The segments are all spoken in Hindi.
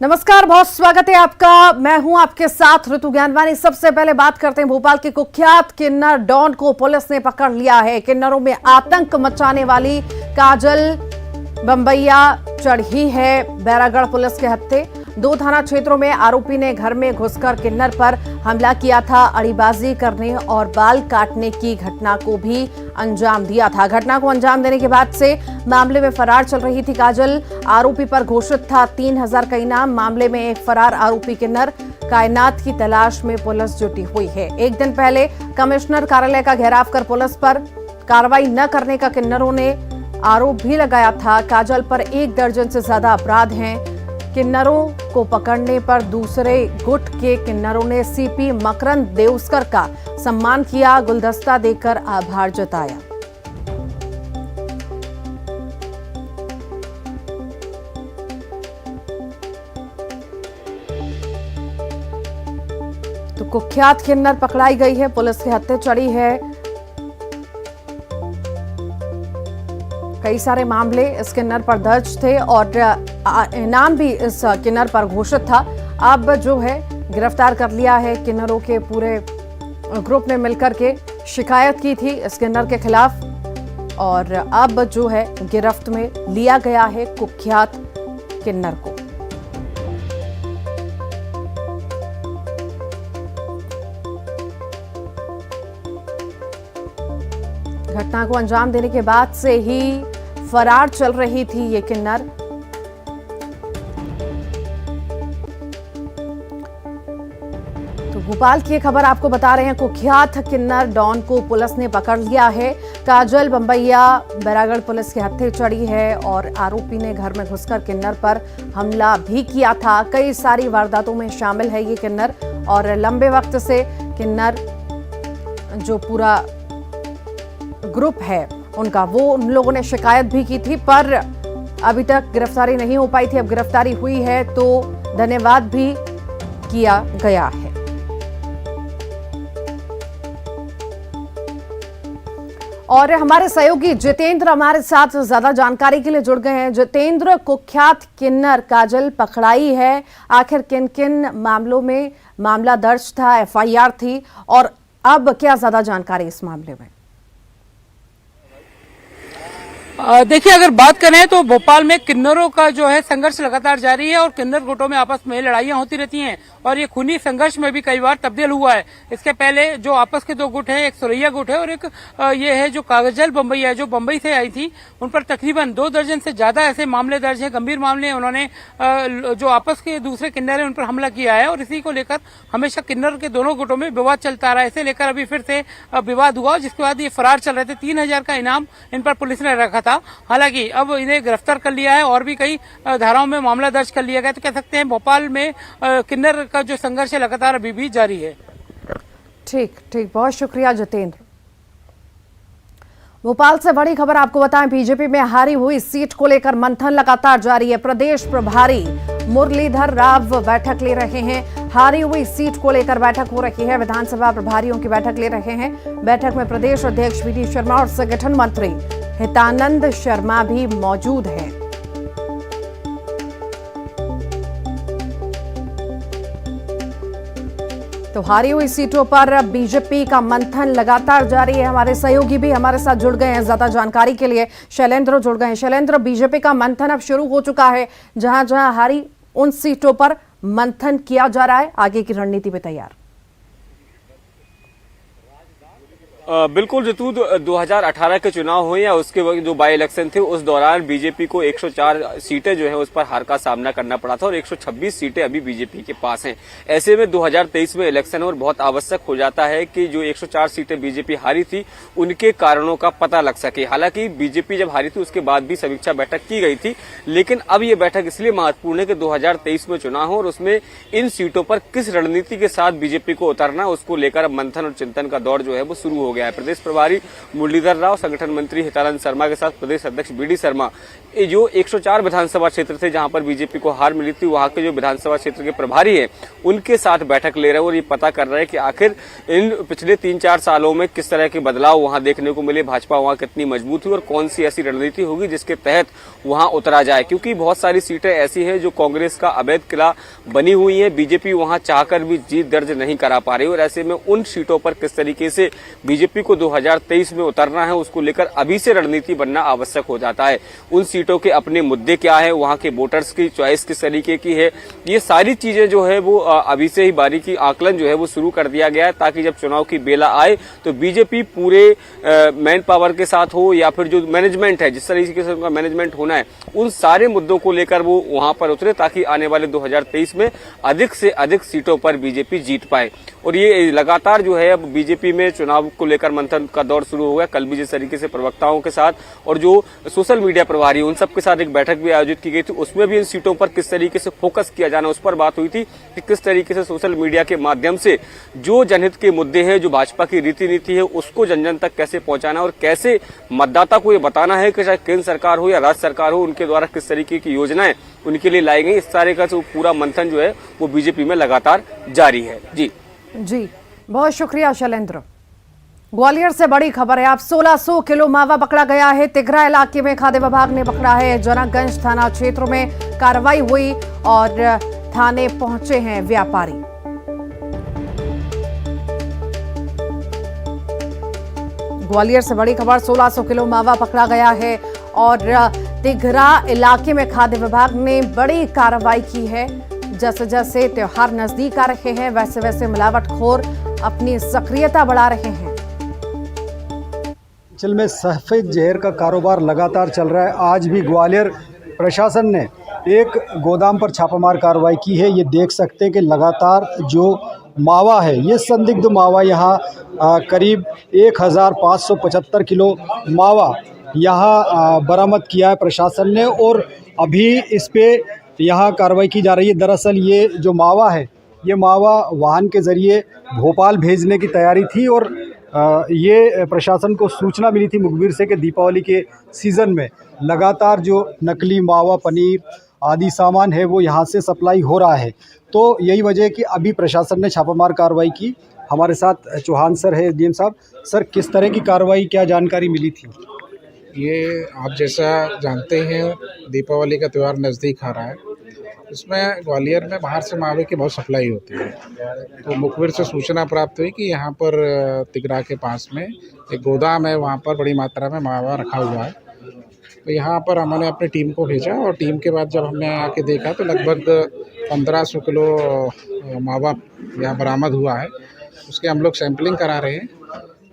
नमस्कार, बहुत स्वागत है आपका। मैं हूं आपके साथ ऋतु ज्ञानवानी। सबसे पहले बात करते हैं भोपाल के कुख्यात किन्नर डॉन को पुलिस ने पकड़ लिया है। किन्नरों में आतंक मचाने वाली काजल बंबैया चढ़ी है बैरागढ़ पुलिस के हत्थे। 2 थाना क्षेत्रों में आरोपी ने घर में घुसकर किन्नर पर हमला किया था। अड़ीबाजी करने और बाल काटने की घटना को भी अंजाम दिया था। घटना को अंजाम देने के बाद से मामले में फरार चल रही थी काजल। आरोपी पर घोषित था 3000 का इनाम। मामले में एक फरार आरोपी किन्नर कायनात की तलाश में पुलिस जुटी हुई है। एक दिन पहले कमिश्नर कार्यालय का घेराव कर पुलिस पर कार्रवाई न करने का किन्नरों ने आरोप भी लगाया था। काजल पर 1 दर्जन से ज्यादा अपराध हैं। किन्नरों को पकड़ने पर दूसरे गुट के किन्नरों ने सीपी मकरंद देउस्कर का सम्मान किया, गुलदस्ता देकर आभार जताया। तो कुख्यात किन्नर पकड़ाई गई है, पुलिस के हत्थे चढ़ी है। कई सारे मामले इस किन्नर पर दर्ज थे और इनाम भी इस किन्नर पर घोषित था। अब जो है गिरफ्तार कर लिया है। किन्नरों के पूरे ग्रुप ने मिलकर के शिकायत की थी इस किन्नर के खिलाफ और अब जो है गिरफ्त में लिया गया है कुख्यात किन्नर को। घटना को अंजाम देने के बाद से ही फरार चल रही थी ये किन्नर। तो भोपाल की खबर आपको बता रहे हैं। कुख्यात किन्नर डॉन को पुलिस ने पकड़ लिया है। काजल बंबैया बैरागढ़ पुलिस के हत्थे चढ़ी है और आरोपी ने घर में घुसकर किन्नर पर हमला भी किया था। कई सारी वारदातों में शामिल है ये किन्नर और लंबे वक्त से किन्नर जो पूरा ग्रुप है उनका, वो उन लोगों ने शिकायत भी की थी पर अभी तक गिरफ्तारी नहीं हो पाई थी। अब गिरफ्तारी हुई है तो धन्यवाद भी किया गया है। और हमारे सहयोगी जितेंद्र हमारे साथ ज्यादा जानकारी के लिए जुड़ गए हैं। जितेंद्र, कुख्यात किन्नर काजल पकड़ाई है, आखिर किन किन मामलों में मामला दर्ज था, एफआईआर थी और अब क्या ज्यादा जानकारी इस मामले में? देखिए, अगर बात करें तो भोपाल में किन्नरों का जो है संघर्ष लगातार जारी है और किन्नर गुटों में आपस में लड़ाइयां होती रहती हैं और ये खूनी संघर्ष में भी कई बार तब्दील हुआ है। इसके पहले जो आपस के 2 गुट हैं, एक सुरैया गुट है और एक ये है जो काजल बंबैया जो बंबई से आई थी, उन पर तकरीबन 2 दर्जन से ज्यादा ऐसे मामले दर्ज हैं, गंभीर मामले। उन्होंने जो आपस के दूसरे किन्नर है उन पर हमला किया है और इसी को लेकर हमेशा किन्नर के दोनों गुटों में विवाद चलता रहा है। इसे लेकर अभी फिर से विवाद हुआ जिसके बाद ये फरार चल रहे थे। 3000 का इनाम इन पर पुलिस ने रखा था। हालांकि अब इन्हें गिरफ्तार कर लिया है और भी कई धाराओं में मामला दर्ज कर लिया गया। तो कह सकते हैं भोपाल में किन्नर का जो संघर्ष है लगातार अभी भी जारी है। ठीक, बहुत शुक्रिया जितेंद्र। भोपाल से बड़ी खबर आपको बताएं। बीजेपी में हारी हुई सीट को लेकर मंथन लगातार जारी है। प्रदेश प्रभारी मुरलीधर राव बैठक ले रहे हैं। हारी हुई सीट को लेकर बैठक हो रही है। विधानसभा प्रभारियों की बैठक ले रहे हैं। बैठक में प्रदेश अध्यक्ष वीडी शर्मा और संगठन मंत्री हितानंद शर्मा भी मौजूद हैं। तो हारी हुई सीटों पर बीजेपी का मंथन लगातार जारी है। हमारे सहयोगी भी हमारे साथ जुड़ गए हैं ज्यादा जानकारी के लिए। शैलेंद्र जुड़ गए हैं। शैलेंद्र, बीजेपी का मंथन अब शुरू हो चुका है। जहां जहां हारी उन सीटों पर मंथन किया जा रहा है। आगे की रणनीति पे तैयार? बिल्कुल ऋतु, 2018 के चुनाव हुए या उसके वक्त जो बाई इलेक्शन थे उस दौरान बीजेपी को 104 सीटें जो है उस पर हार का सामना करना पड़ा था और 126 सीटें अभी बीजेपी के पास हैं। ऐसे में 2023 में इलेक्शन और बहुत आवश्यक हो जाता है कि जो 104 सीटें बीजेपी हारी थी उनके कारणों का पता लग सके। हालांकि बीजेपी जब हारी थी उसके बाद भी समीक्षा बैठक की गई थी, लेकिन अब ये बैठक इसलिए महत्वपूर्ण है कि 2023 में चुनाव हो और उसमें इन सीटों पर किस रणनीति के साथ बीजेपी को उतरना उसको लेकर अब मंथन और चिंतन का दौर जो है वो शुरू हो गया। गया है। प्रदेश प्रभारी मुरलीधर राव, संगठन मंत्री हितानंद शर्मा के साथ प्रदेश अध्यक्ष बीडी शर्मा, ये जो 104 विधानसभा क्षेत्र थे जहां पर बीजेपी को हार मिली थी, वहां के जो विधानसभा क्षेत्र के प्रभारी हैं उनके साथ बैठक ले रहे हैं और ये पता कर रहे हैं कि आखिर इन पिछले 3-4 सालों में किस तरह के बदलाव वहां देखने को मिले, भाजपा वहां कितनी मजबूत हुई और कौन सी ऐसी रणनीति होगी जिसके तहत वहां उतरा जाए। क्योंकि बहुत सारी सीटें ऐसी हैं जो कांग्रेस का अवैध किला बनी हुई है, बीजेपी वहां चाहकर भी जीत दर्ज नहीं करा पा रही और ऐसे में उन सीटों पर किस तरीके से बीजेपी को 2023 में उतरना है उसको लेकर अभी से रणनीति बनना आवश्यक हो जाता है। उन सीटों के अपने मुद्दे क्या है, वहां के वोटर्स की चॉइस किस तरीके की है, ये सारी चीजें जो है वो अभी से ही बारीकी आकलन जो है वो शुरू कर दिया गया है ताकि जब चुनाव की बेला आए तो बीजेपी पूरे मैन पावर के साथ हो या फिर जो मैनेजमेंट है, जिस तरीके से उनका मैनेजमेंट होना है, उन सारे मुद्दों को लेकर वो वहां पर उतरे ताकि आने वाले 2023 में अधिक से अधिक सीटों पर बीजेपी जीत पाए। और ये लगातार जो है अब बीजेपी में चुनाव को लेकर मंथन का दौर शुरू हो गया। कल भी जिस तरीके से प्रवक्ताओं के साथ और जो सोशल मीडिया प्रभारी उन सबके साथ एक बैठक भी आयोजित की गई थी, उसमें भी इन सीटों पर किस तरीके से फोकस किया जाना उस पर बात हुई थी कि किस तरीके से सोशल मीडिया के माध्यम से जो जनहित के मुद्दे हैं, जो भाजपा की रीति नीति है, उसको जन जन तक कैसे पहुंचाना और कैसे मतदाता को ये बताना है कि चाहे केंद्र सरकार हो या राज्य सरकार हो, उनके द्वारा किस तरीके की योजनाएं उनके लिए लाई गई। इस तरह का जो पूरा मंथन जो है वो बीजेपी में लगातार जारी है। जी, बहुत शुक्रिया शैलेंद्र। ग्वालियर से बड़ी खबर है। अब 1600 किलो मावा पकड़ा गया है। तिघरा इलाके में खाद्य विभाग ने पकड़ा है। जनकगंज थाना क्षेत्र में कार्रवाई हुई और थाने पहुंचे हैं व्यापारी। ग्वालियर से बड़ी खबर, 1600 किलो मावा पकड़ा गया है और तिघरा इलाके में खाद्य विभाग ने बड़ी कार्रवाई की है। जैसे जैसे त्योहार नजदीक आ रहे हैं वैसे वैसे मिलावटखोर अपनी सक्रियता बढ़ा रहे हैं। चल में सफेद जहर का कारोबार लगातार चल रहा है। आज भी ग्वालियर प्रशासन ने एक गोदाम पर छापामार कार्रवाई की है। ये देख सकते हैं कि लगातार जो मावा है, ये संदिग्ध मावा यहाँ करीब 1575 किलो मावा यहाँ बरामद किया है प्रशासन ने और अभी इस पे यहाँ कार्रवाई की जा रही है। दरअसल ये जो मावा है, ये मावा वाहन के ज़रिए भोपाल भेजने की तैयारी थी और ये प्रशासन को सूचना मिली थी मुखबिर से कि दीपावली के सीज़न में लगातार जो नकली मावा, पनीर आदि सामान है वो यहाँ से सप्लाई हो रहा है। तो यही वजह है कि अभी प्रशासन ने छापामार कार्रवाई की। हमारे साथ चौहान सर है, डीएम साहब। सर, किस तरह की कार्रवाई, क्या जानकारी मिली थी? ये आप जैसा जानते हैं दीपावली का त्यौहार नज़दीक आ रहा है। इसमें ग्वालियर में बाहर से मावे की बहुत सप्लाई होती है। तो मुखबिर से सूचना प्राप्त हुई कि यहाँ पर तिघरा के पास में एक गोदाम है, वहाँ पर बड़ी मात्रा में मावा रखा हुआ है। तो यहाँ पर हमने अपनी टीम को भेजा और टीम के बाद जब हमने आके देखा तो लगभग 1500 किलो मावा यहाँ बरामद हुआ है। उसके हम लोग सैंपलिंग करा रहे हैं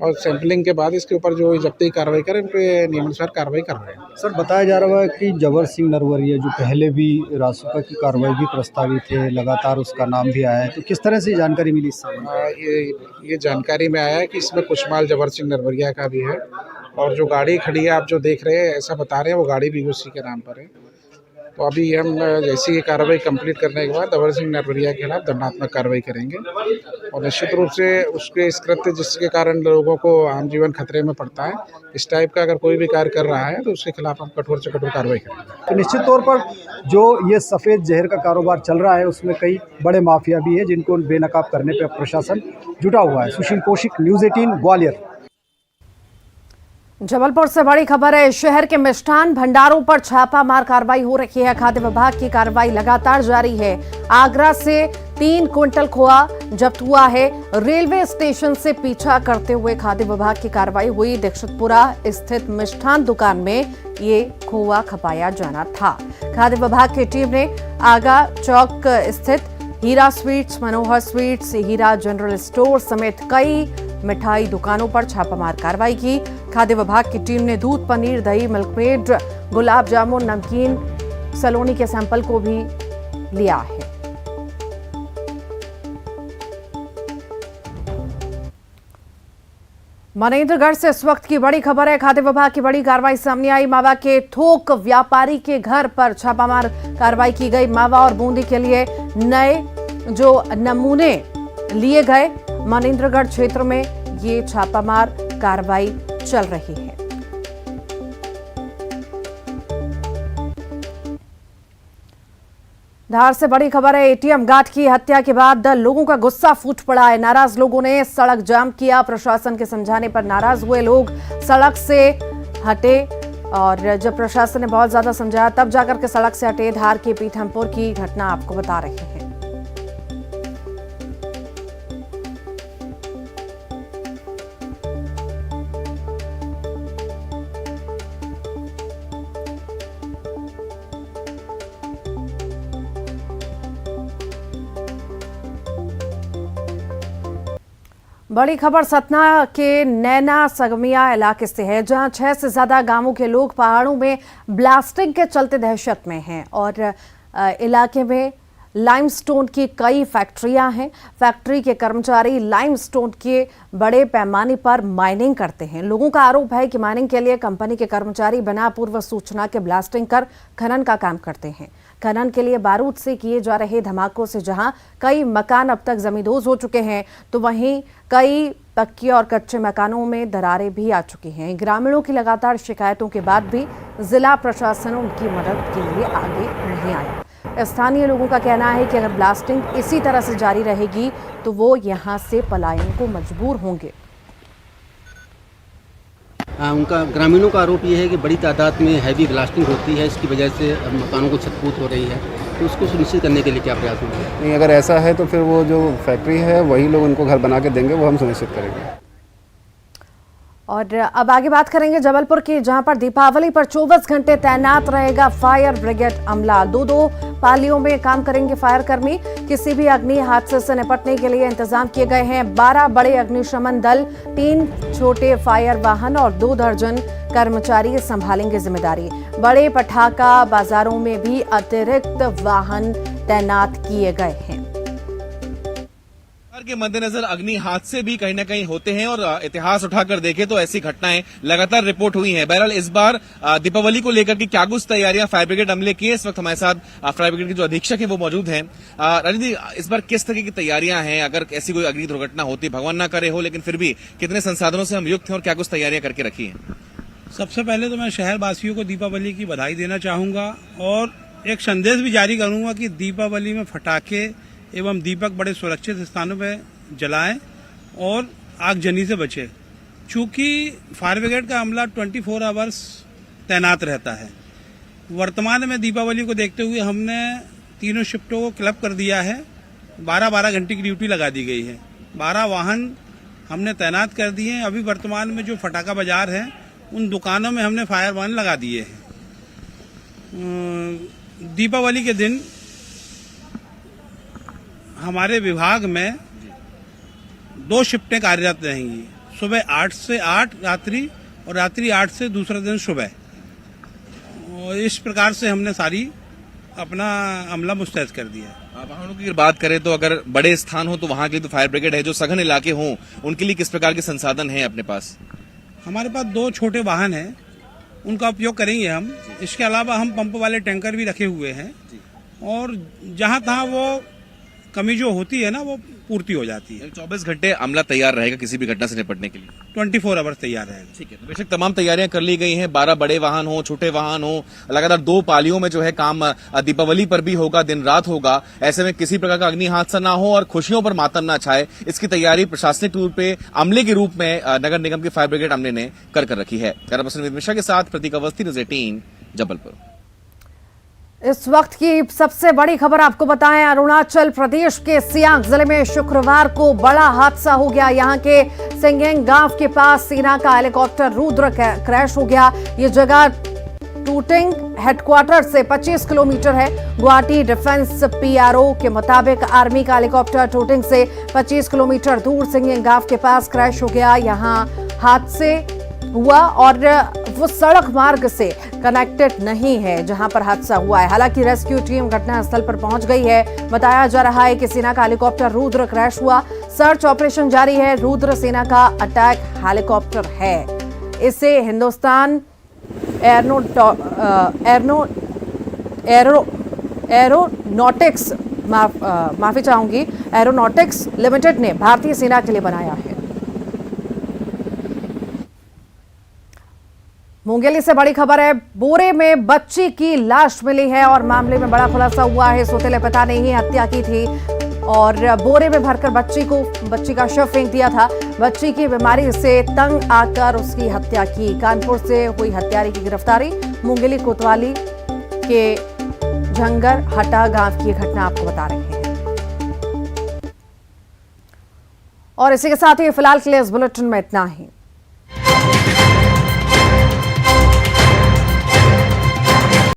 और सैंपलिंग के बाद इसके ऊपर जो जब्ती कार्रवाई करें उन पर नियमानुसार कार्रवाई कर रहे हैं। सर, बताया जा रहा है कि जबर सिंह नरवरिया जो पहले भी रासुका की कार्रवाई भी प्रस्तावित है, लगातार उसका नाम भी आया है, तो किस तरह से जानकारी मिली इस समय? ये जानकारी में आया है कि इसमें कुछ माल जबर सिंह नरवरिया का भी है और जो गाड़ी खड़ी है आप जो देख रहे हैं, ऐसा बता रहे हैं, वो गाड़ी भी उसी के नाम पर है। तो अभी हम जैसी ये कार्रवाई कंप्लीट करने के बाद जबर सिंह नरवरिया के खिलाफ दंडात्मक कार्रवाई करेंगे और निश्चित रूप से उसके इस कृत्य जिसके कारण लोगों को आम जीवन खतरे में पड़ता है, इस टाइप का अगर कोई भी कार्य कर रहा है तो उसके खिलाफ हम कठोर से कठोर कार्रवाई करेंगे। तो निश्चित तौर पर जो ये सफ़ेद जहर का कारोबार चल रहा है उसमें कई बड़े माफिया भी है जिनको बेनकाब करने पर प्रशासन जुटा हुआ है। सुशील कौशिक, न्यूज़ 18 ग्वालियर। जबलपुर से बड़ी खबर है। शहर के मिष्ठान भंडारों पर छापामार कार्रवाई हो रही है। खाद्य विभाग की कार्रवाई लगातार जारी है। आगरा से 3 क्विंटल खोआ जब्त हुआ है। रेलवे स्टेशन से पीछा करते हुए खाद्य विभाग की कार्रवाई हुई। दीक्षितपुरा स्थित मिष्ठान दुकान में ये खोआ खपाया जाना था। खाद्य विभाग की टीम ने आगा चौक स्थित हीरा स्वीट्स, मनोहर स्वीट्स, हीरा जनरल स्टोर समेत कई मिठाई दुकानों पर छापामार कार्रवाई की। खाद्य विभाग की टीम ने दूध, पनीर, दही, मिल्कमेड, गुलाब जामुन, नमकीन, सलोनी के सैंपल को भी लिया है। मनेंद्रगढ़ से इस वक्त की बड़ी खबर है। खाद्य विभाग की बड़ी कार्रवाई सामने आई। मावा के थोक व्यापारी के घर पर छापामार कार्रवाई की गई। मावा और बूंदी के लिए नए जो नमूने लिए गए। मनेंद्रगढ़ क्षेत्र में ये छापामार कार्रवाई चल रही है। धार से बड़ी खबर है। एटीएम गार्ड की हत्या के बाद लोगों का गुस्सा फूट पड़ा है। नाराज लोगों ने सड़क जाम किया। प्रशासन के समझाने पर नाराज हुए लोग सड़क से हटे और जब प्रशासन ने बहुत ज्यादा समझाया तब जाकर के सड़क से हटे। धार के पीथमपुर की घटना आपको बता रहे हैं। बड़ी खबर सतना के नैना सगमिया इलाके से है, जहां 6 से ज्यादा गांवों के लोग पहाड़ों में ब्लास्टिंग के चलते दहशत में हैं और इलाके में लाइमस्टोन की कई फैक्ट्रियां हैं। फैक्ट्री के कर्मचारी लाइमस्टोन के बड़े पैमाने पर माइनिंग करते हैं। लोगों का आरोप है कि माइनिंग के लिए कंपनी के कर्मचारी बिना पूर्व सूचना के ब्लास्टिंग कर खनन का काम करते हैं। खनन के लिए बारूद से किए जा रहे धमाकों से जहां कई मकान अब तक जमींदोज हो चुके हैं, तो वहीं कई पक्के और कच्चे मकानों में दरारें भी आ चुकी हैं। ग्रामीणों की लगातार शिकायतों के बाद भी जिला प्रशासन उनकी मदद के लिए आगे नहीं आया। स्थानीय लोगों का कहना है कि अगर ब्लास्टिंग इसी तरह से जारी रहेगी तो वो यहां से पलायन को मजबूर होंगे। उनका ग्रामीणों का आरोप ये है कि बड़ी तादाद में हैवी ब्लास्टिंग होती है, इसकी वजह से मकानों को क्षतपूत हो रही है, तो उसको सुनिश्चित करने के लिए क्या प्रयास होंगे? नहीं, अगर ऐसा है तो फिर वो जो फैक्ट्री है वही लोग उनको घर बना के देंगे, वो हम सुनिश्चित करेंगे। और अब आगे बात करेंगे जबलपुर की, जहां पर दीपावली पर 24 घंटे तैनात रहेगा फायर ब्रिगेड अमला। 2-2 पालियों में काम करेंगे फायर कर्मी। किसी भी अग्नि हादसे से निपटने के लिए इंतजाम किए गए हैं 12 बड़े अग्निशमन दल, 3 छोटे फायर वाहन और 2 दर्जन कर्मचारी संभालेंगे जिम्मेदारी। बड़े पटाखा बाजारों में भी अतिरिक्त वाहन तैनात किए गए हैं। के मद्देनजर अग्नि हादसे भी कहीं ना कहीं होते हैं और इतिहास उठाकर देखें तो ऐसी घटनाएं लगातार रिपोर्ट हुई हैं। बहरहाल इस बार दीपावली को लेकर के क्या कुछ तैयारियां फायर ब्रिगेड अमले की है, इस वक्त हमारे साथ फायर ब्रिगेड के जो अधीक्षक हैं वो मौजूद हैं। राजीव जी, इस बार किस तरह की तैयारियां हैं? अगर ऐसी कोई अग्नि दुर्घटना होती, भगवान ना करे हो, लेकिन फिर भी कितने संसाधनों से हम युक्त हैं और क्या कुछ तैयारियां करके रखी हैं? सबसे पहले तो मैं शहर वासियों को दीपावली की बधाई देना चाहूँगा और एक संदेश भी जारी करूँगा कि दीपावली में पटाखे एवं दीपक बड़े सुरक्षित स्थानों पर जलाएं और आगजनी से बचें। चूँकि फायर ब्रिगेड का अमला 24 आवर्स तैनात रहता है। वर्तमान में दीपावली को देखते हुए हमने तीनों शिफ्टों को क्लब कर दिया है। 12-12 घंटे की ड्यूटी लगा दी गई है। 12 वाहन हमने तैनात कर दिए हैं। अभी वर्तमान में जो फटाका बाजार है उन दुकानों में हमने फायर वाहन लगा दिए हैं। दीपावली के दिन हमारे विभाग में 2 शिफ्टें कार्यरत रहेंगी, सुबह 8 से 8 रात्रि और रात्रि 8 से दूसरा दिन सुबह। और इस प्रकार से हमने सारी अपना अमला मुस्तैद कर दिया है। वाहनों की बात करें तो अगर बड़े स्थान हो तो वहां के लिए तो फायर ब्रिगेड है, जो सघन इलाके हों उनके लिए किस प्रकार के संसाधन हैं अपने पास? हमारे पास 2 छोटे वाहन हैं, उनका उपयोग करेंगे हम। इसके अलावा हम पंप वाले टैंकर भी रखे हुए हैं और जहां तहां वो कमी जो होती है ना वो पूर्ति हो जाती है। 24 घंटे अमला तैयार रहेगा किसी भी घटना से निपटने के लिए? 24 आवर्स तैयार रहेगा। ठीक है, तो बेशक तमाम तैयारियां कर ली गई हैं। 12 बड़े वाहन हो, छोटे वाहन हो, लगातार 2 पालियों में जो है काम दीपावली पर भी होगा, दिन रात होगा। ऐसे में किसी प्रकार का अग्नि हादसा ना हो और खुशियों पर मातम ना छाए, इसकी तैयारी प्रशासनिक रूप पे अमले के रूप में नगर निगम के फायर ब्रिगेड अमले ने कर रखी है। कैमरा पर्सन विनीत मिश्रा के साथ प्रतीक अवस्थी, न्यूज़ 18 जबलपुर। इस वक्त की सबसे बड़ी खबर आपको बताएं, अरुणाचल प्रदेश के सियांग जिले में शुक्रवार को बड़ा हादसा हो गया। यहां के सिंगेंग गांव के पास सेना का हेलीकॉप्टर रुद्र क्रैश हो गया। ये जगह टूटिंग हेडक्वार्टर से 25 किलोमीटर है। गुवाहाटी डिफेंस PRO के मुताबिक आर्मी का हेलीकॉप्टर टूटिंग से 25 किलोमीटर दूर सिंगेंग गांव के पास क्रैश हो गया। यहां हादसे हुआ और वो सड़क मार्ग से कनेक्टेड नहीं है जहां पर हादसा हुआ है। हालांकि रेस्क्यू टीम घटनास्थल पर पहुंच गई है। बताया जा रहा है कि सेना का हेलीकॉप्टर रुद्र क्रैश हुआ। सर्च ऑपरेशन जारी है। रुद्र सेना का अटैक हेलीकॉप्टर है। इसे हिंदुस्तान एरोनॉटिक्स माफी चाहूंगी एरोनॉटिक्स लिमिटेड ने भारतीय सेना के लिए बनाया है। मुंगेली से बड़ी खबर है। बोरे में बच्ची की लाश मिली है और मामले में बड़ा खुलासा हुआ है। सौतेले पिता ने ही हत्या की थी और बोरे में भरकर बच्ची का शव फेंक दिया था। बच्ची की बीमारी से तंग आकर उसकी हत्या की। कानपुर से हुई हत्यारे की गिरफ्तारी। मुंगेली कोतवाली के झंगर हटा गांव की घटना आपको बता रहे हैं। और इसी के साथ ही फिलहाल के लिए इस बुलेटिन में इतना ही।